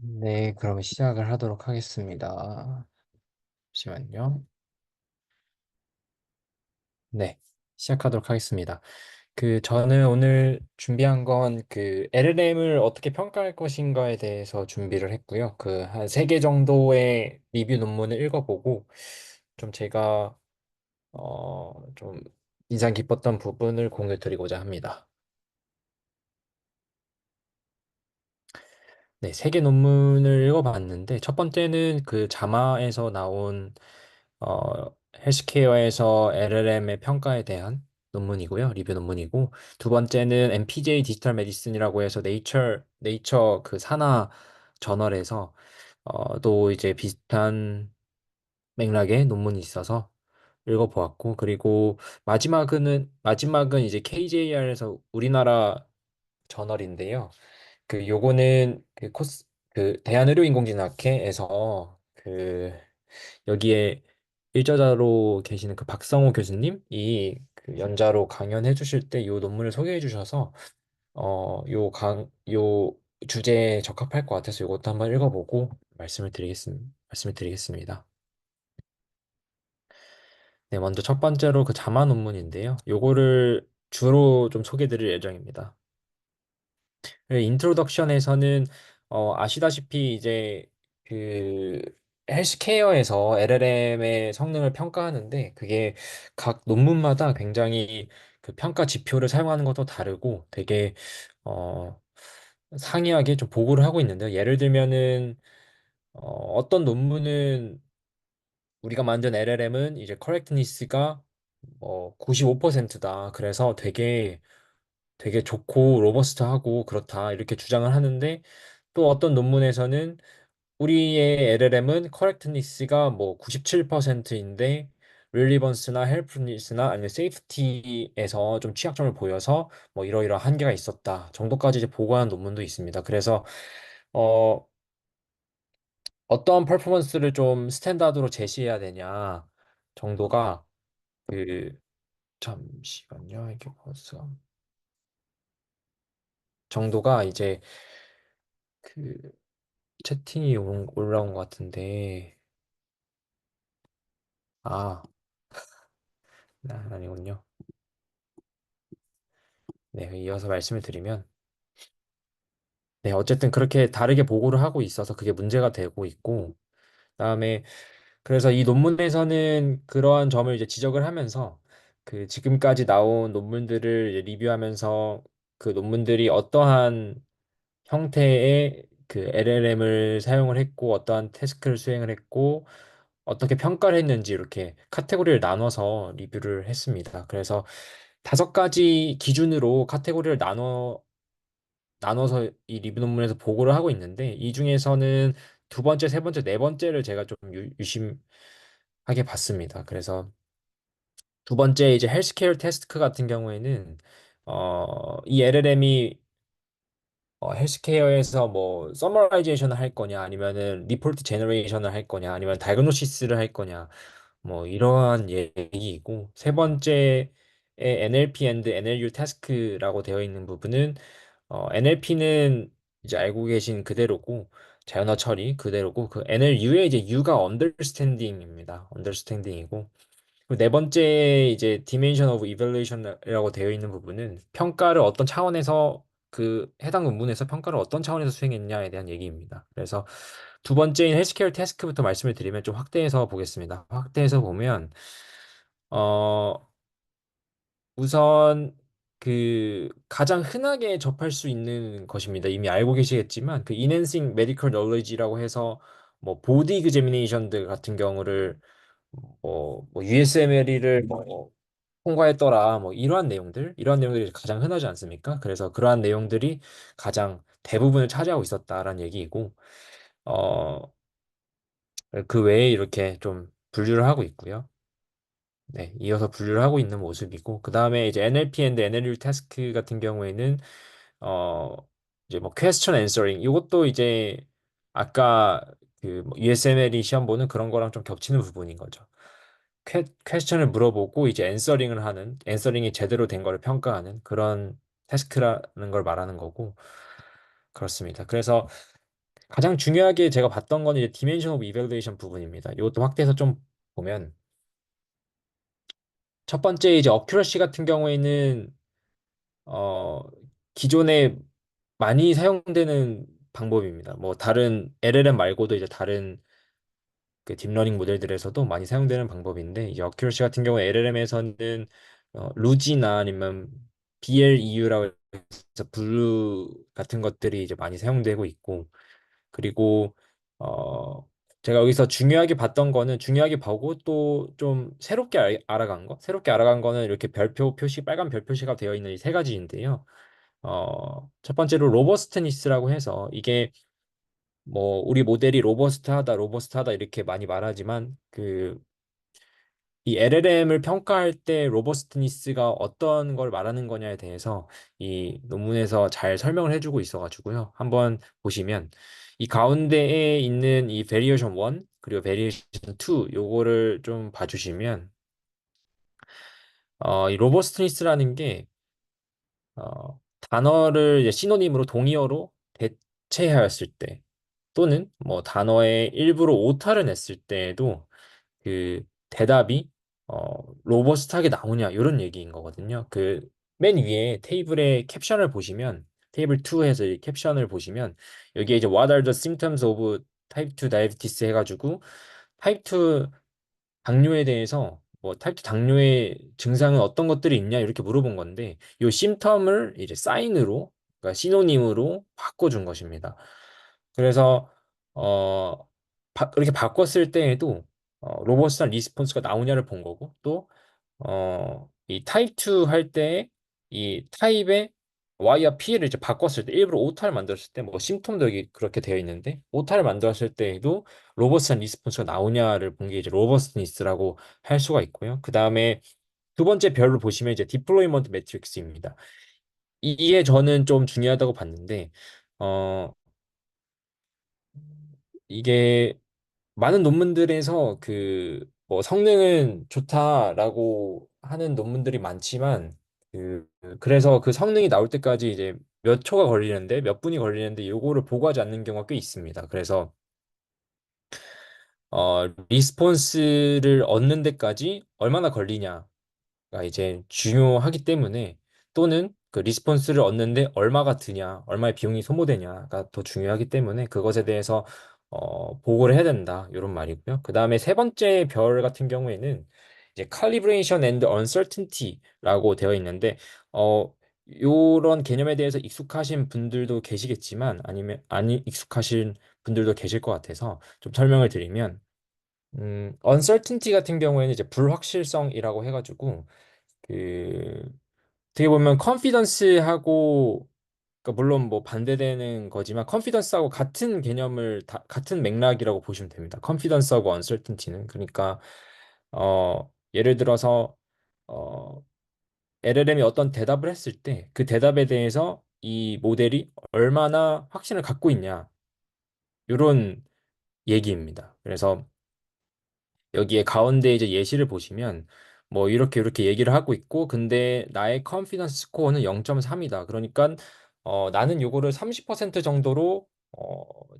네, 그럼 시작을 하도록 하겠습니다. 잠시만요. 네, 시작하도록 하겠습니다. 저는 오늘 준비한 건 LLM을 어떻게 평가할 것인가에 대해서 준비를 했고요. 한 3개 정도의 리뷰 논문을 읽어보고 좀 제가 좀 인상 깊었던 부분을 공유 드리고자 합니다. 네, 3개 논문을 읽어봤는데 첫 번째는 자마에서 나온 헬스케어에서 LLM의 평가에 대한 논문이고요. 리뷰 논문이고 두 번째는 MPJ 디지털 메디슨이라고 해서 네이처 산하 저널에서 또 이제 비슷한 맥락의 논문이 있어서 읽어보았고 그리고 마지막은 이제 KJR에서 우리나라 저널인데요. 요거는 대한의료인공지학회에서 여기에 일저자로 계시는 박성호 교수님이 연자로 강연해 주실 때 이 논문을 소개해 주셔서 요 주제에 적합할 것 같아서 이것도 한번 읽어보고 말씀을 드리겠습니다. 네, 먼저 첫 번째로 자마 논문인데요. 요거를 주로 좀 소개해 드릴 예정입니다. 인트로덕션에서는 아시다시피 이제 그 헬스케어에서 LLM의 성능을 평가하는데 그게 각 논문마다 굉장히 평가 지표를 사용하는 것도 다르고 되게 어, 상이하게 좀 보고를 하고 있는데요. 예를 들면은 어떤 논문은 우리가 만든 LLM은 이제 커렉트니스가 95%다. 그래서 되게 좋고 로버스트하고 그렇다 이렇게 주장을 하는데 또 어떤 논문에서는 우리의 LLM은 correctness가 97%인데 릴리번스나 헬프니스나 아니면 세이프티에서 좀 취약점을 보여서 이러이러 한계가 있었다 정도까지 이제 보고한 논문도 있습니다. 그래서 어, 어떠한 퍼포먼스를 좀 스탠다드로 제시해야 되냐 정도가 그 잠시만요 이게 벌써 정도가 이제 그 채팅이 올라온 것 같은데 아 아니군요. 네, 이어서 말씀을 드리면, 네, 어쨌든 그렇게 다르게 보고를 하고 있어서 그게 문제가 되고 있고, 그다음에 그래서 이 논문에서는 그러한 점을 이제 지적을 하면서 지금까지 나온 논문들을 이제 리뷰하면서 그 논문들이 어떠한 형태의 LLM을 사용을 했고, 어떠한 태스크를 수행을 했고, 어떻게 평가를 했는지 이렇게 카테고리를 나눠서 리뷰를 했습니다. 그래서 5가지 기준으로 카테고리를 나눠서 이 리뷰 논문에서 보고를 하고 있는데 이 중에서는 두 번째, 세 번째, 네 번째를 제가 좀 유심하게 봤습니다. 그래서 두 번째 이제 헬스케어 테스트 같은 경우에는 이 LLM이 헬스케어에서 서머라이제이션을 할 거냐 아니면은 리포트 제너레이션을 할 거냐 아니면 다이그노시스를 할 거냐 이러한 얘기이고 세 번째에 NLP and NLU task라고 되어 있는 부분은 NLP는 이제 알고 계신 그대로고 자연어 처리 그대로고 NLU의 이제 U가 understanding입니다. understanding이고 그리고 네 번째 이제 dimension of evaluation이라고 되어 있는 부분은 평가를 어떤 차원에서 해당 논문에서 평가를 어떤 차원에서 수행했냐에 대한 얘기입니다. 그래서 두 번째인 헬스케어 태스크부터 말씀을 드리면 좀 확대해서 보겠습니다. 확대해서 보면 어 우선 가장 흔하게 접할 수 있는 것입니다. 이미 알고 계시겠지만 enhancing medical knowledge라고 해서 보디 examination들 같은 경우를 USMLE를 통과했더라 이러한 내용들이 가장 흔하지 않습니까? 그래서 그러한 내용들이 가장 대부분을 차지하고 있었다라는 얘기이고 어, 그 외에 이렇게 좀 분류를 하고 있고요. 네, 이어서 분류를 하고 있는 모습이고 그 다음에 이제 NLP and NLU 태스크 같은 경우에는 어 이제 question answering 이것도 이제 아까 USMLE 시험 보는 그런 거랑 좀 겹치는 부분인 거죠. 퀘스천을 물어보고 이제 앤서링이 제대로 된 거를 평가하는 그런 태스크라는 걸 말하는 거고 그렇습니다. 그래서 가장 중요하게 제가 봤던 거는 이제 디멘션 오브 이밸루에이션 부분입니다. 이것도 확대해서 좀 보면 첫 번째 이제 어큐러시 같은 경우에는 어 기존에 많이 사용되는 방법입니다. 뭐 다른 LLM 말고도 이제 다른 그 딥러닝 모델들에서도 많이 사용되는 방법인데 이제 어큐러시 같은 경우에 LLM에서는 루지나 아니면 BLEU라고 해서 블루 같은 것들이 이제 많이 사용되고 있고 그리고 어 제가 여기서 중요하게 봤던 거는 중요하게 보고 또 좀 새롭게 알아간 거 새롭게 알아간 거는 이렇게 별표 표시 빨간 별 표시가 되어 있는 이 세 가지인데요. 첫 번째로 로버스트니스라고 해서 이게 뭐 우리 모델이 로버스트하다 이렇게 많이 말하지만 그 이 LLM을 평가할 때 로버스트니스가 어떤 걸 말하는 거냐에 대해서 이 논문에서 잘 설명을 해주고 있어가지고요. 한번 보시면 이 가운데에 있는 이 베리에이션 1 그리고 베리에이션 2 요거를 좀 봐주시면 이 로버스트니스라는 게 단어를 이제 시노님으로 동의어로 대체하였을 때 또는 뭐 단어의 일부로 오타를 냈을 때에도 그 대답이 로버스트하게 나오냐 이런 얘기인 거거든요. 그 맨 위에 테이블의 캡션을 보시면 테이블 2에서 이 캡션을 보시면 여기에 이제 What are the symptoms of type 2 diabetes 해가지고 타입 2 당뇨에 대해서 뭐 타입 2 당뇨의 증상은 어떤 것들이 있냐 이렇게 물어본 건데 요 심텀을 이제 사인으로 그러니까 시노님으로 바꿔준 것입니다. 그래서 어 이렇게 바꿨을 때에도 로버스트한 리스폰스가 나오냐를 본 거고 또 이 타입 2 할 때 이 타입의 Y와 P를 이제 바꿨을 때 일부러 오타를 만들었을 때 뭐 심텀도 여기 그렇게 되어 있는데 오타를 만들었을 때에도 로버스트한 리스폰스가 나오냐를 본 게 이제 로버스트니스라고 할 수가 있고요. 그 다음에 두 번째 별을 보시면 이제 디플로이먼트 매트릭스입니다. 이게 저는 좀 중요하다고 봤는데 어 이게 많은 논문들에서 그 뭐 성능은 좋다라고 하는 논문들이 많지만 그래서 그 성능이 나올 때까지 이제 몇 초가 걸리는데 몇 분이 걸리는데 요거를 보고하지 않는 경우가 꽤 있습니다. 그래서 리스폰스를 얻는 데까지 얼마나 걸리냐 이제 중요하기 때문에 또는 그 리스폰스를 얻는데 얼마가 드냐, 얼마의 비용이 소모되냐가 더 중요하기 때문에 그것에 대해서 보고를 해야 된다 이런 말이고요. 그 다음에 세 번째 별 같은 경우에는 이제 calibration and uncertainty라고 되어 있는데 요런 개념에 대해서 익숙하신 분들도 계시겠지만 아니면 아니 익숙하신 분들도 계실 것 같아서 좀 설명을 드리면 uncertainty 같은 경우에는 이제 불확실성이라고 해가지고 그 어떻게 보면 confidence하고 그러니까 물론 뭐 반대되는 거지만 confidence하고 같은 개념을 같은 맥락이라고 보시면 됩니다. confidence하고 uncertainty는 그러니까 예를 들어서 어 LLM이 어떤 대답을 했을 때 그 대답에 대해서 이 모델이 얼마나 확신을 갖고 있냐 이런 얘기입니다. 그래서 여기에 가운데 이제 예시를 보시면 뭐 이렇게 얘기를 하고 있고 근데 나의 컨피던스 스코어는 0.3이다. 그러니까 나는 요거를 30% 정도로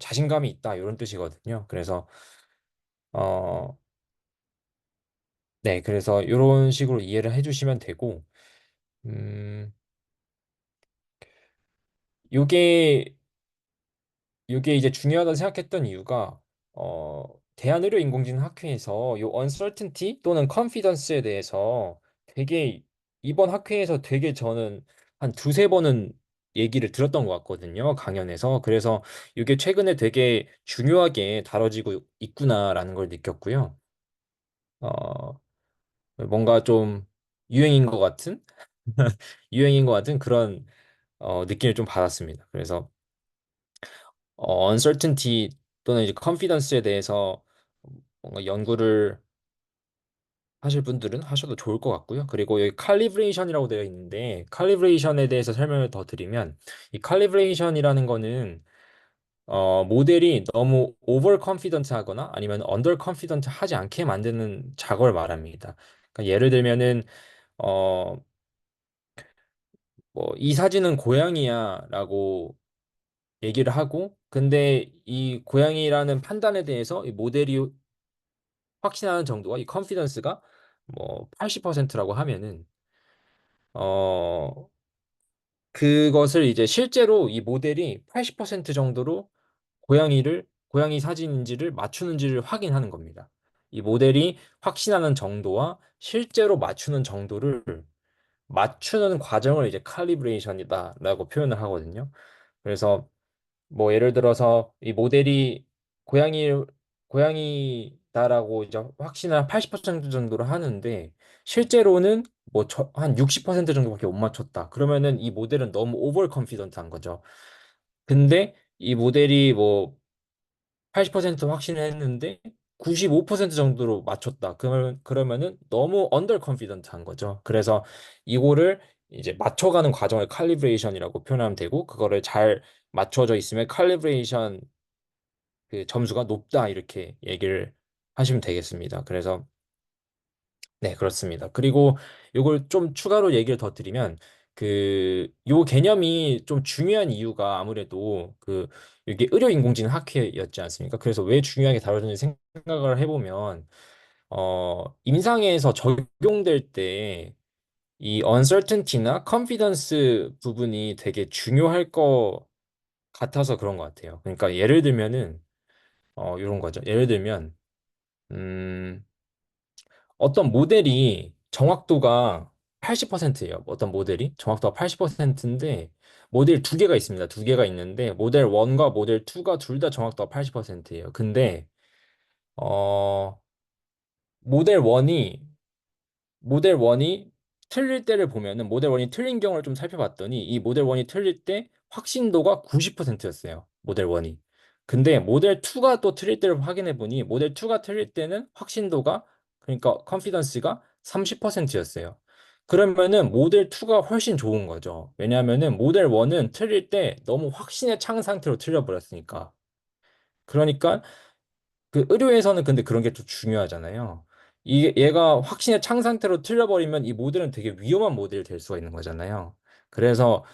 자신감이 있다. 이런 뜻이거든요. 그래서 어, 네, 그래서 이런 식으로 이해를 해주시면 되고 음, 요게 이게 이제 중요하다고 생각했던 이유가 대한의료인공지능 학회에서 요 uncertainty 또는 confidence에 대해서 되게 이번 학회에서 되게 저는 한 두세 번은 얘기를 들었던 것 같거든요. 강연에서. 그래서 이게 최근에 되게 중요하게 다뤄지고 있구나라는 걸 느꼈고요. 어, 뭔가 좀 유행인 것 같은 유행인 것 같은 그런 느낌을 좀 받았습니다. 그래서 uncertainty 또는 이제 confidence에 대해서 뭔가 연구를 하실 분들은 하셔도 좋을 것 같고요. 그리고 여기 calibration이라고 되어 있는데 calibration에 대해서 설명을 더 드리면 이 calibration이라는 거는 모델이 너무 over confident 하거나 아니면 under confident 하지 않게 만드는 작업을 말합니다. 그러니까 예를 들면은 어, 뭐 이 사진은 고양이야라고 얘기를 하고 근데 이 고양이라는 판단에 대해서 이 모델이 확신하는 정도가 이 컨피던스가 뭐 80%라고 하면은 어 그것을 이제 실제로 이 모델이 80% 정도로 고양이 사진인지를 맞추는지를 확인하는 겁니다. 이 모델이 확신하는 정도와 실제로 맞추는 정도를 맞추는 과정을 이제 칼리브레이션이다라고 표현을 하거든요. 그래서 뭐 예를 들어서 이 모델이 고양이 고양이다라고 이제 확신을 80% 정도로 하는데 실제로는 뭐 한 60% 정도밖에 못 맞췄다. 그러면은 이 모델은 너무 오버 컨피던트한 거죠. 근데 이 모델이 뭐 80% 확신을 했는데 95% 정도로 맞췄다. 그러면은 너무 언더 컨피던트한 거죠. 그래서 이거를 이제 맞춰가는 과정을 칼리브레이션이라고 표현하면 되고 그거를 잘 맞춰져 있으면 칼리브레이션 그 점수가 높다 이렇게 얘기를 하시면 되겠습니다. 그래서 네, 그렇습니다. 그리고 이걸 좀 추가로 얘기를 더 드리면 요 개념이 좀 중요한 이유가 아무래도 이게 의료인공지능 학회였지 않습니까? 그래서 왜 중요하게 다뤄지는지 생각을 해보면 임상에서 적용될 때 이 uncertainty나 confidence 부분이 되게 중요할 것 같아서 그런 것 같아요. 그러니까 예를 들면은 이런 거죠. 예를 들면 음, 어떤 모델이 정확도가 80%예요. 어떤 모델이 정확도가 80%인데 모델 두 개가 있습니다. 두 개가 있는데 모델 1과 모델 2가 둘 다 정확도가 80%예요. 근데 어 모델 1이 모델 1이 틀릴 때를 보면은 모델 1이 틀린 경우를 좀 살펴봤더니 이 모델 1이 틀릴 때 확신도가 90%였어요. 모델 1이. 근데 모델 2가 또 틀릴 때를 확인해 보니 모델 2가 틀릴 때는 확신도가 그러니까 컨피던스가 30%였어요. 그러면은 모델 2가 훨씬 좋은 거죠. 왜냐하면은 모델 1은 틀릴 때 너무 확신에 찬 상태로 틀려버렸으니까. 그러니까 의료에서는 근데 그런 게 좀 중요하잖아요. 이게 얘가 확신에 찬 상태로 틀려버리면 이 모델은 되게 위험한 모델이 될 수가 있는 거잖아요. 그래서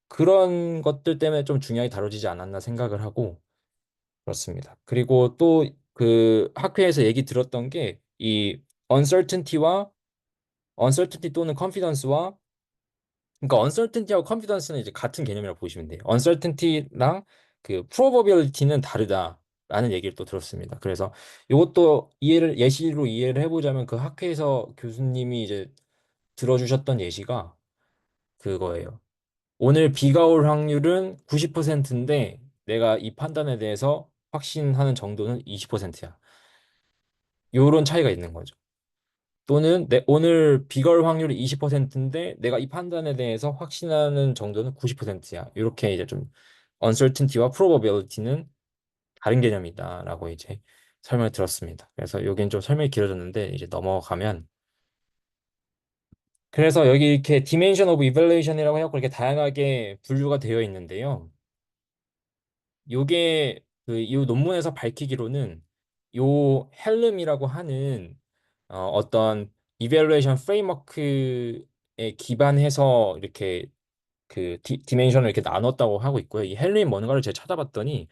그런 것들 때문에 좀 중요하게 다뤄지지 않았나 생각을 하고 그렇습니다. 그리고 또 학회에서 얘기 들었던 게 이 uncertainty와 uncertainty 또는 confidence와 그러니까 uncertainty하고 confidence는 이제 같은 개념이라고 보시면 돼요. uncertainty랑 probability는 다르다라는 얘기를 또 들었습니다. 그래서 이것도 예시로 이해를 해보자면 그 학회에서 교수님이 이제 들어주셨던 예시가 그거예요. 오늘 비가 올 확률은 90%인데 내가 이 판단에 대해서 확신하는 정도는 20%야. 요런 차이가 있는 거죠. 또는 오늘 비가 올 확률이 20%인데 내가 이 판단에 대해서 확신하는 정도는 90%야. 이렇게 이제 좀 uncertainty와 probability는 다른 개념이다라고 이제 설명을 들었습니다. 그래서 여긴 좀 설명이 길어졌는데 이제 넘어가면 그래서 여기 이렇게 dimension of evaluation이라고 해갖고 이렇게 다양하게 분류가 되어 있는데요. 요게 이 논문에서 밝히기로는 요 헬름이라고 하는 어떤 이벨루에이션 프레임워크에 기반해서 이렇게 디멘션을 이렇게 나눴다고 하고 있고요. 이 헬름이 뭔가를 제가 찾아봤더니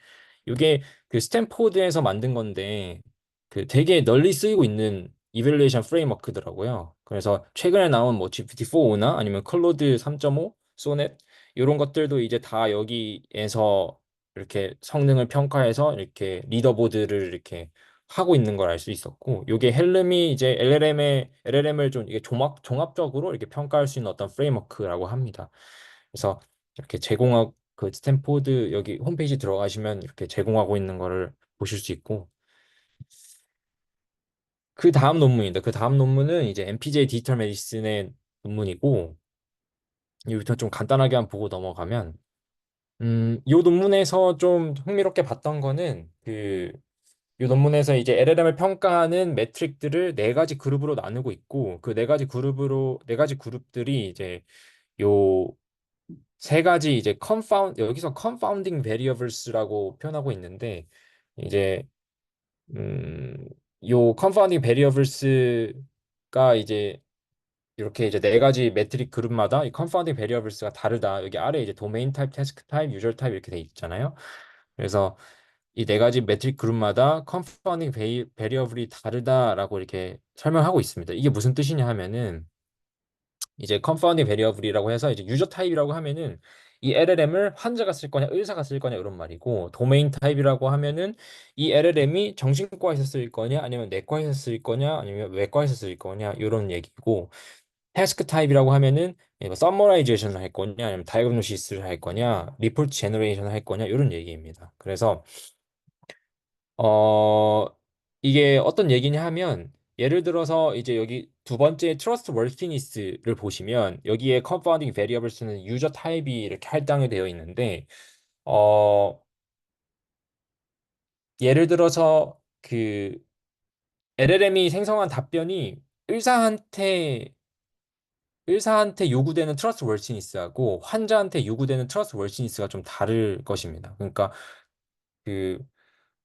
이게 스탠포드에서 만든 건데 되게 널리 쓰이고 있는 이벨루에이션 프레임워크더라고요. 그래서 최근에 나온 뭐 GPT-4나 아니면 클로드 3.5, 소넷 이런 것들도 이제 다 여기에서 이렇게 성능을 평가해서 이렇게 리더보드를 이렇게 하고 있는 걸 알 수 있었고, 요게 헬름이 이제 LLM을 좀 이게 종합적으로 이렇게 평가할 수 있는 어떤 프레임워크라고 합니다. 그래서 이렇게 스탠포드 여기 홈페이지 들어가시면 이렇게 제공하고 있는 거를 보실 수 있고, 그 다음 논문입니다. 그 다음 논문은 이제 MPJ 디지털 메디슨의 논문이고, 여기부터 좀 간단하게 한번 보고 넘어가면, 이 논문에서 좀 흥미롭게 봤던 거는 이 논문에서 이제 LLM을 평가하는 매트릭들을 네 가지 그룹으로 나누고 있고 그 네 가지 그룹들이 이제 요 세 가지 이제 여기서 confounding variables라고 표현하고 있는데 이제 요 confounding variables가 이제 이렇게 이제 네 가지 매트릭 그룹마다 이 confounding variables가 다르다. 여기 아래 이제 도메인 타입, 태스크 타입, 유저 타입 이렇게 돼 있잖아요. 그래서 이 네 가지 매트릭 그룹마다 컨파운딩 베리어블이 다르다라고 이렇게 설명하고 있습니다. 이게 무슨 뜻이냐 하면은 이제 컨파운딩 베리어블이라고 해서 이제 유저 타입이라고 하면은 이 LLM을 환자가 쓸 거냐 의사가 쓸 거냐 이런 말이고, 도메인 타입이라고 하면은 이 LLM이 정신과에서 쓸 거냐 아니면 내과에서 쓸 거냐 아니면 외과에서 쓸 거냐 이런 얘기고, 태스크 타입이라고 하면은 서머라이제이션을 할 거냐 아니면 다이그노시스를 할 거냐 리포트 제너레이션을 할 거냐 이런 얘기입니다. 그래서 어, 이게 어떤 얘기냐 하면, 예를 들어서 이제 여기 두 번째 트러스트 월티니스를 보시면 여기에 컨파운딩 베리어블스는 유저 타입이 이렇게 할당이 되어 있는데, 어, 예를 들어서 그 LLM이 생성한 답변이 의사한테 의사한테 요구되는 트러스트 월티니스하고 환자한테 요구되는 트러스트 월티니스가 좀 다를 것입니다. 그러니까 그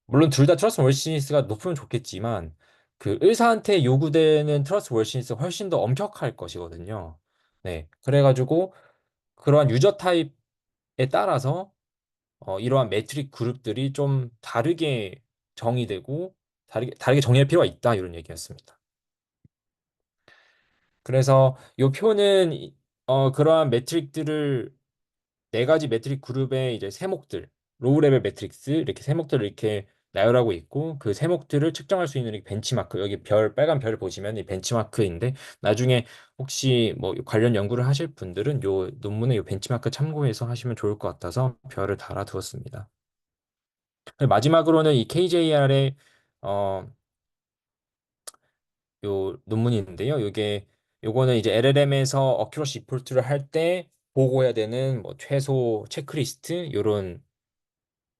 물론 둘 다 트러스트 월시니스가 높으면 좋겠지만 그 의사한테 요구되는 트러스트 월시니스가 훨씬 더 엄격할 것이거든요. 네. 그래가지고 그러한 유저 타입에 따라서 이러한 매트릭 그룹들이 좀 다르게 정의되고 다르게 정의할 필요가 있다 이런 얘기였습니다. 그래서 이 표는 그러한 매트릭들을 네 가지 매트릭 그룹의 이제 세목들, 로우 레벨 매트릭스 이렇게 세목들을 이렇게 나열하고 있고, 그 세목들을 측정할 수 있는 이 벤치마크, 여기 빨간 별 보시면 이 벤치마크인데, 나중에 혹시 뭐 관련 연구를 하실 분들은 요 논문의 요 벤치마크 참고해서 하시면 좋을 것 같아서 별을 달아두었습니다. 마지막으로는 이 KJR의 요 논문이 있는데요. 요거는 이제 LLM에서 어큐러시 리포트를 할 때 보고해야 되는 뭐 최소 체크리스트 요런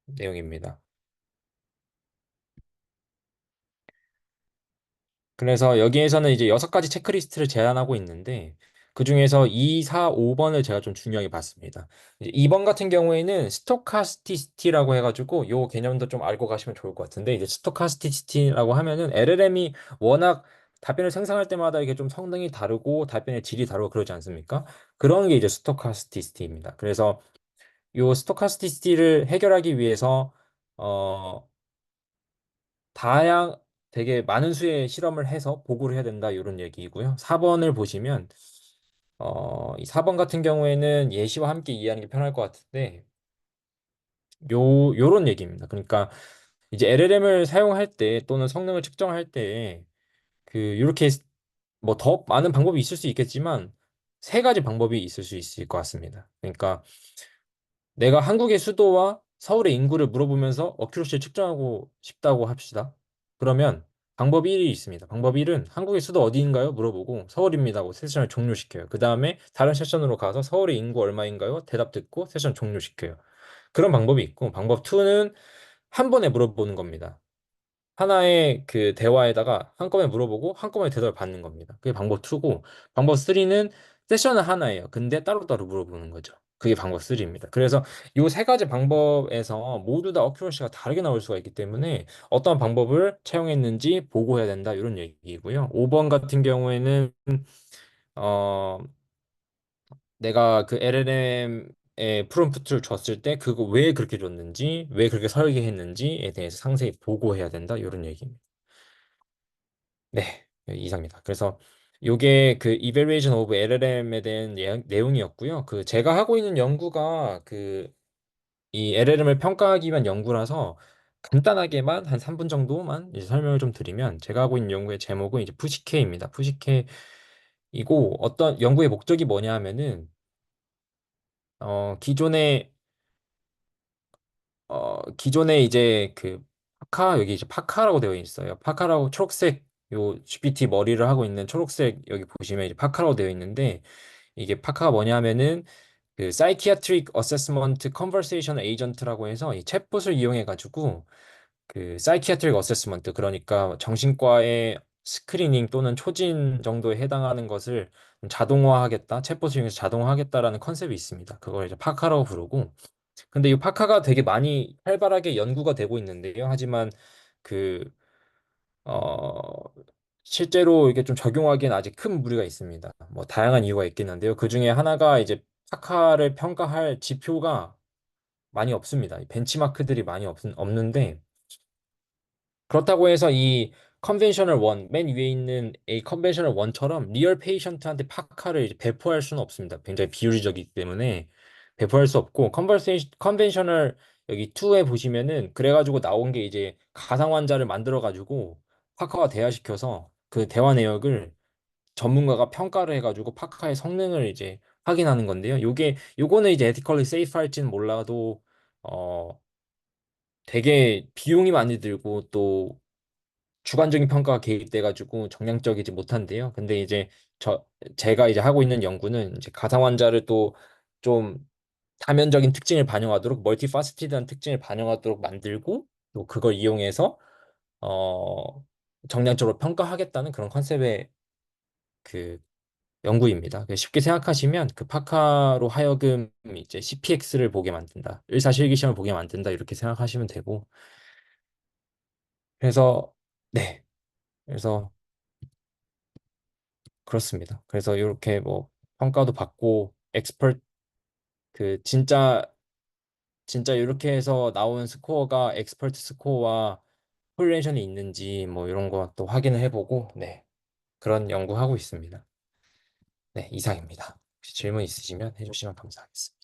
내용입니다. 그래서 여기에서는 이제 여섯 가지 체크리스트를 제안하고 있는데, 그중에서 2, 4, 5번을 제가 좀 중요하게 봤습니다. 이제 2번 같은 경우에는 스토카스티시티라고 해가지고 요 개념도 좀 알고 가시면 좋을 것 같은데, 이제 스토카스티시티라고 하면은 LLM이 워낙 답변을 생성할 때마다 이게 좀 성능이 다르고 답변의 질이 다르고 그러지 않습니까? 그런 게 이제 스토카스티시티입니다. 그래서 요 스토카스티시티를 해결하기 위해서 어 되게 많은 수의 실험을 해서 보고를 해야 된다 이런 얘기이고요. 4번을 보시면 이 4번 같은 경우에는 예시와 함께 이해하는 게 편할 것 같은데, 요런 얘기입니다. 그러니까 이제 LLM을 사용할 때 또는 성능을 측정할 때 그 이렇게 뭐 더 많은 방법이 있을 수 있겠지만 세 가지 방법이 있을 수 있을 것 같습니다. 그러니까 내가 한국의 수도와 서울의 인구를 물어보면서 어큐러시를 측정하고 싶다고 합시다. 그러면 방법 1이 있습니다. 방법 1은 한국의 수도 어디인가요? 물어보고 서울입니다 하고 세션을 종료시켜요. 그 다음에 다른 세션으로 가서 서울의 인구 얼마인가요? 대답 듣고 세션 종료시켜요. 그런 방법이 있고, 방법 2는 한 번에 물어보는 겁니다. 하나의 그 대화에다가 한꺼번에 물어보고 한꺼번에 대답을 받는 겁니다. 그게 방법 2고, 방법 3는 세션은 하나예요. 근데 따로따로 물어보는 거죠. 그게 방법 3입니다. 그래서 이 세 가지 방법에서 모두 다 어큐러시가 다르게 나올 수가 있기 때문에 어떤 방법을 채용했는지 보고해야 된다 이런 얘기이고요. 5번 같은 경우에는 어 내가 그 LLM에 프롬프트를 줬을 때 그거 왜 그렇게 줬는지, 왜 그렇게 설계했는지에 대해서 상세히 보고해야 된다 이런 얘기입니다. 네, 이상입니다. 그래서 요게 그 Evaluation of LLM에 대한 내용이었고요. 그 제가 하고 있는 연구가 그 이 LLM을 평가하기 위한 연구라서 간단하게만 한 3분 정도만 이제 설명을 좀 드리면, 제가 하고 있는 연구의 제목은 이제 푸시케입니다. 푸시케이고, 어떤 연구의 목적이 뭐냐 하면은 기존에 기존에 이제 그 여기 이제 파카라고 되어 있어요. 파카라고 초록색, 요 GPT 머리를 하고 있는 초록색 여기 보시면 이제 파카라고 되어 있는데, 이게 파카가 뭐냐 하면은 그 Psychiatric Assessment Conversation Agent라고 해서 이 챗봇을 이용해 가지고 그 Psychiatric Assessment, 그러니까 정신과의 스크리닝 또는 초진 정도에 해당하는 것을 자동화하겠다, 챗봇을 이용해서 자동화하겠다라는 컨셉이 있습니다. 그걸 이제 파카라고 부르고, 근데 이 파카가 되게 많이 활발하게 연구가 되고 있는데요. 하지만 그, 어, 실제로 이게 좀 적용하기엔 아직 큰 무리가 있습니다. 뭐 다양한 이유가 있긴 한데요. 그 중에 하나가 이제 파카를 평가할 지표가 많이 없습니다. 벤치마크들이 많이 없는데 그렇다고 해서 이 컨벤셔널 원, 맨 위에 있는 이 컨벤셔널 원처럼 리얼 페이션트한테 파카를 이제 배포할 수는 없습니다. 굉장히 비윤리적이기 때문에 배포할 수 없고 컨벤셔널 여기 2에 보시면은 그래가지고 나온 게 이제 가상 환자를 만들어가지고 파카와 대화시켜서 그 대화 내역을 전문가가 평가를 해가지고 파카의 성능을 이제 확인하는 건데요. 요거는 이제 에티컬리 세이프 할지는 몰라도 어 되게 비용이 많이 들고 또 주관적인 평가가 개입돼가지고 정량적이지 못한데요. 근데 이제 제가 이제 하고 있는 연구는 이제 가상 환자를 또 좀 다면적인 특징을 반영하도록 멀티파세티드한 특징을 반영하도록 만들고 또 그걸 이용해서 어 정량적으로 평가하겠다는 그런 컨셉의 그 연구입니다. 쉽게 생각하시면 그 파카로 하여금 이제 CPX를 보게 만든다, 의사실기시험을 보게 만든다 이렇게 생각하시면 되고 그래서 네, 그래서 그렇습니다. 그래서 이렇게 뭐 평가도 받고 엑스퍼트 그 진짜 이렇게 해서 나온 스코어가 엑스퍼트 스코어와 코릴레이션이 있는지 뭐 이런 것도 확인을 해보고 네, 그런 연구하고 있습니다. 네, 이상입니다. 혹시 질문 있으시면 해주시면 감사하겠습니다.